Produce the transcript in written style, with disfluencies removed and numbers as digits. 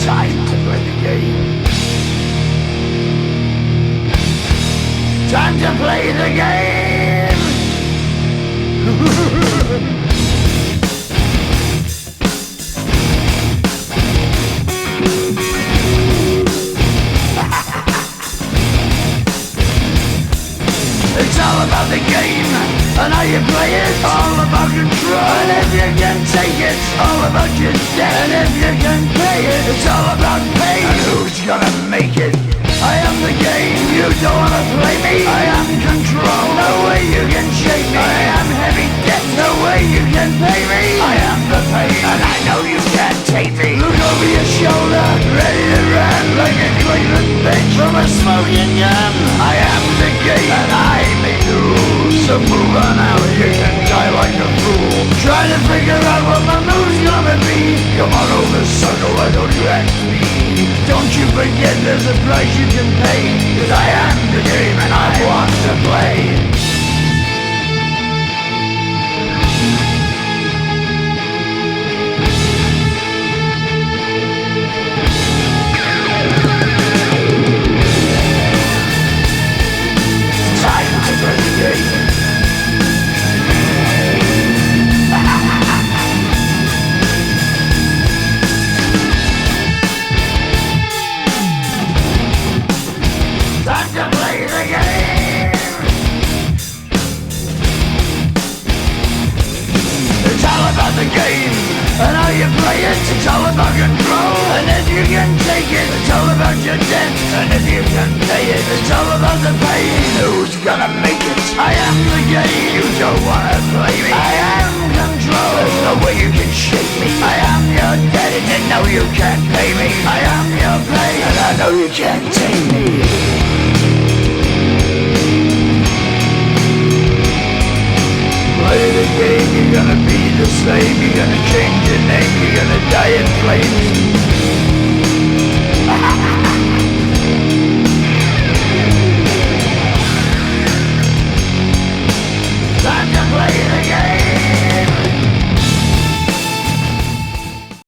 Time to play the game. Time to play the game. It's all about the game and how you play it. All about control, and if you can take it, all about your debt. And if you can pay it, it's all about pain. And who's gonna make it? I am the game, you don't wanna play me. I am control, no way you can shake me. I am heavy debt, no way you can pay me. I am the pain, and I know you can't take me. Look over your shoulder, ready to run like a Cleveland bitch from a smoking gun. I am the game, and I make the rules. So move on out, you can die like a fool. Try to figure out what my move's gonna be. Come on over, sucker, why don't you ask me? Don't you forget there's a price you can pay. 'Cause I am the game and I want to play. Time to play the game. Time to play the game. It's all about the game and how you play it. It's all about control, and if you can take it, it's all about your debt. And if you can pay it, it's all about the pain. Who's gonna make it? I am the game, you don't wanna play me. I am control, there's no way you can shake me. I am your debt, and you know you can't pay me. I am your pain, and I know you can't take me. Play the game, you're gonna be the slave. You're gonna change your name, you're gonna die in flames.